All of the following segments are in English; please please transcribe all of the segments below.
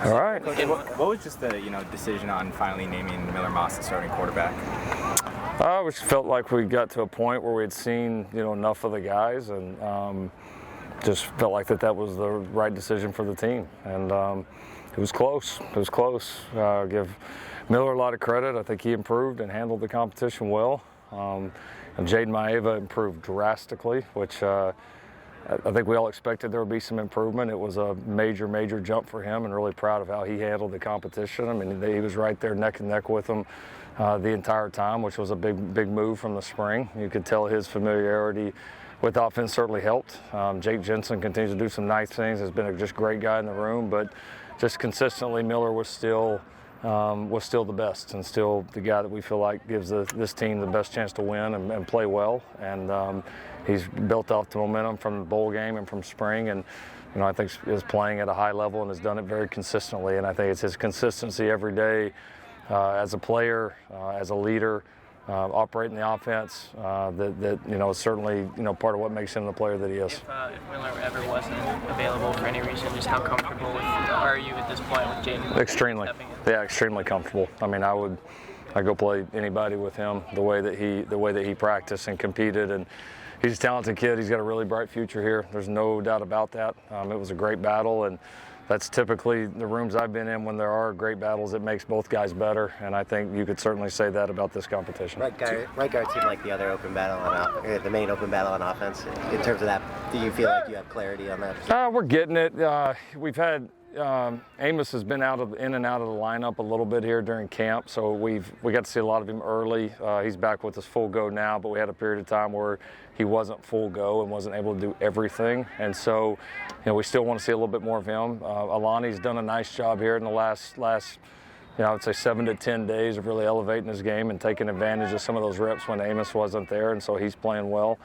All right. Coach, what was just the decision on finally naming Miller Moss the starting quarterback? We felt like we got to a point where we had seen enough of the guys, and just felt like that was the right decision for the team. And it was close. It was close. Give Miller a lot of credit. I think he improved and handled the competition well. And Jaden Maeva improved drastically, which I think we all expected there would be some improvement. It was a major, major jump for him, and really proud of how he handled the competition. I mean, he was right there neck and neck with them the entire time, which was a big move from the spring. You could tell his familiarity with offense certainly helped. Jake Jensen continues to do some nice things. Has been a just great guy in the room, but just consistently, Miller was still the best, and still the guy that we feel like gives this team the best chance to win and play well. And he's built off the momentum from the bowl game and from spring, and I think is playing at a high level and has done it very consistently. And I think it's his consistency every day as a player, as a leader, operating the offense that is certainly part of what makes him the player that he is. If Miller ever wasn't available for any reason, just how comfortable are you at this point with Jaden? Extremely, extremely comfortable. I mean, I'd go play anybody with him. The way that he practiced and competed, and he's a talented kid. He's got a really bright future here. There's no doubt about that. It was a great battle, and that's typically the rooms I've been in when there are great battles. It makes both guys better, and I think you could certainly say that about this competition. Right guard seemed like the other open battle the main open battle on offense. In terms of that, do you feel like you have clarity on that? We're getting it. We've had Amos has been in and out of the lineup a little bit here during camp, so we got to see a lot of him early. He's back with us full go now, but we had a period of time where he wasn't full go and wasn't able to do everything, and so we still want to see a little bit more of him. Alani's done a nice job here in the last I would say 7 to 10 days of really elevating his game and taking advantage of some of those reps when Amos wasn't there, and so he's playing well.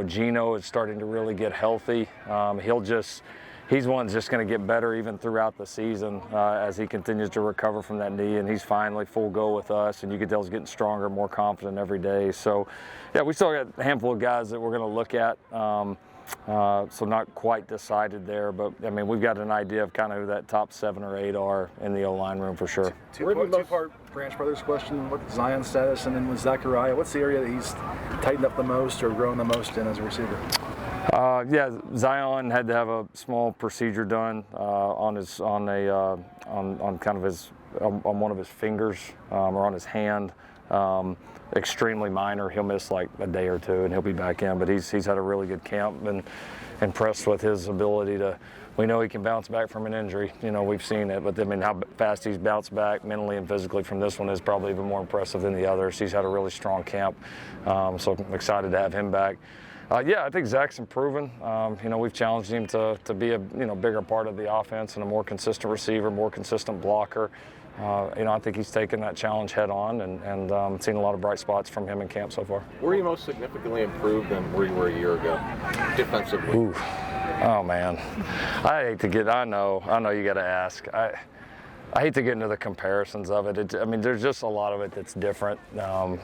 Gino is starting to really get healthy. He's one that's just going to get better even throughout the season as he continues to recover from that knee, and he's finally full go with us, and you can tell he's getting stronger, more confident every day. So, yeah, we still got a handful of guys that we're going to look at, so not quite decided there, but, I mean, we've got an idea of kind of who that top 7 or 8 are in the O-line room for sure. Two-part Branch Brothers question, what's Zion's status, and then with Zachariah, what's the area that he's tightened up the most or grown the most in as a receiver? Zion had to have a small procedure done on one of his fingers or on his hand. Extremely minor. He'll miss like a day or two, and he'll be back in. But he's had a really good camp, and impressed with his ability to. We know he can bounce back from an injury. We've seen it, but I mean, how fast he's bounced back mentally and physically from this one is probably even more impressive than the others. He's had a really strong camp, so I'm excited to have him back. I think Zach's improving. We've challenged him to be a bigger part of the offense and a more consistent receiver, more consistent blocker. I think he's taken that challenge head on and seen a lot of bright spots from him in camp so far. Were you most significantly improved than where you were a year ago, defensively? Ooh. Oh, man. I know you got to ask. I hate to get into the comparisons of it. There's just a lot of it that's different. What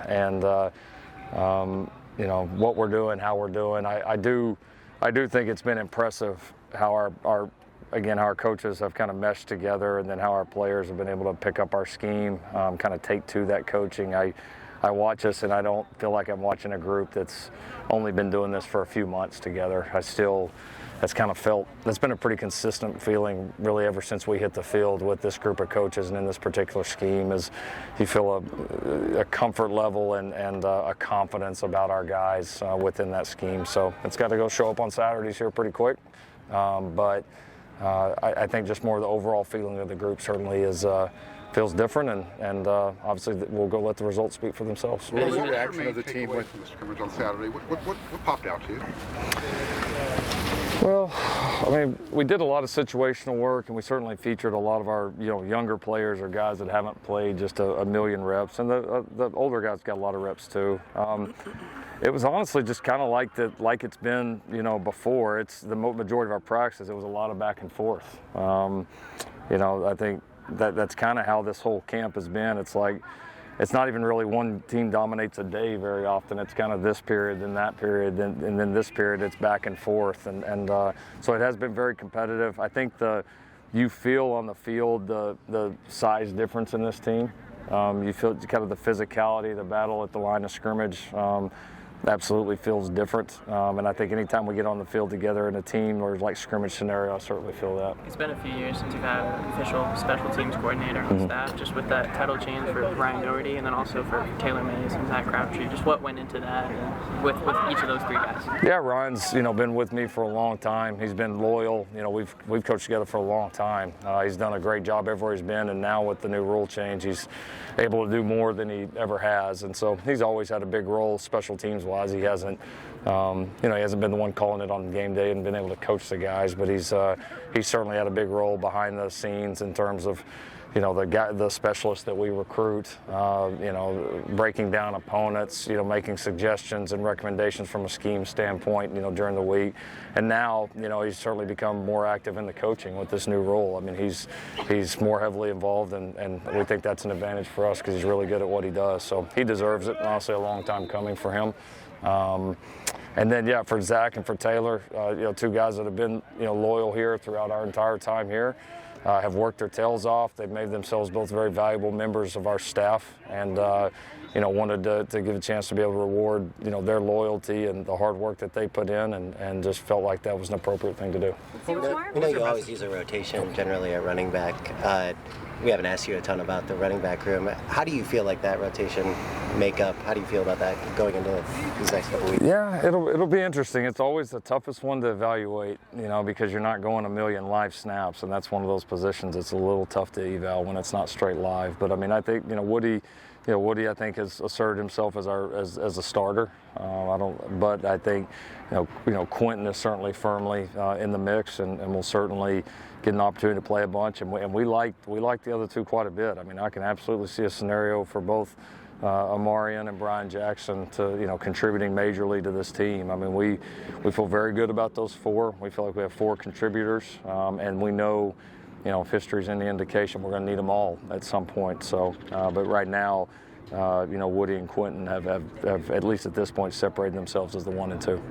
we're doing, how we're doing. I do think it's been impressive how our coaches have kind of meshed together, and then how our players have been able to pick up our scheme, kind of take to that coaching. I watch us, and I don't feel like I'm watching a group that's only been doing this for a few months together. That's been a pretty consistent feeling really ever since we hit the field with this group of coaches and in this particular scheme, is you feel a comfort level and a confidence about our guys within that scheme. So it's got to go show up on Saturdays here pretty quick. But I think just more the overall feeling of the group certainly feels different, and obviously we'll go let the results speak for themselves. What was the reaction of the team with the scrimmage on Saturday? What popped out to you? Well, we did a lot of situational work, and we certainly featured a lot of our younger players or guys that haven't played just a million reps, and the older guys got a lot of reps too. It was honestly just kind of like it's been before. It's the majority of our practices. It was a lot of back and forth. I think that's kind of how this whole camp has been. It's like it's not even really one team dominates a day very often. It's kind of this period, then that period, and then this period. It's back and forth, and so it has been very competitive. I think the you feel on the field the size difference in this team. You feel kind of the physicality, the battle at the line of scrimmage. Absolutely feels different, and I think anytime we get on the field together in a team or like scrimmage scenario, I certainly feel that. It's been a few years since you've had an official special teams coordinator on staff, just with that title change for Ryan Doherty and then also for Taylor Mays and Zach Crabtree. Just what went into that and with each of those three guys? Yeah, Ryan's been with me for a long time. He's been loyal. We've coached together for a long time. He's done a great job everywhere he's been, and now with the new rule change, he's able to do more than he ever has. And so he's always had a big role special teams wise. He hasn't, he hasn't been the one calling it on game day and been able to coach the guys, but he's certainly had a big role behind the scenes in terms of, the specialists that we recruit, breaking down opponents, making suggestions and recommendations from a scheme standpoint, during the week. And now, he's certainly become more active in the coaching with this new role. I mean, he's more heavily involved, and we think that's an advantage for us because he's really good at what he does. So he deserves it. Honestly, a long time coming for him. And then, for Zach and for Taylor, two guys that have been, loyal here throughout our entire time here. Have worked their tails off. They've made themselves both very valuable members of our staff, and wanted to give a chance to be able to reward their loyalty and the hard work that they put in, and just felt like that was an appropriate thing to do. We know you always use a rotation generally at running back. We haven't asked you a ton about the running back room. How do you feel like that rotation makeup? How do you feel about that going into these next couple weeks? Yeah, it'll be interesting. It's always the toughest one to evaluate, because you're not going a million live snaps, and that's one of those positions it's a little tough to eval when it's not straight live. But I mean, I think Woody, I think has asserted himself as a starter. But I think Quentin is certainly firmly in the mix, and will certainly get an opportunity to play a bunch. And we like the other two quite a bit. I mean, I can absolutely see a scenario for both Amarian and Brian Jackson to contributing majorly to this team. I mean, we feel very good about those four. We feel like we have four contributors, and we know. If history's any indication, we're going to need them all at some point. So, but right now, Woody and Quentin have at least at this point separated themselves as the 1 and 2.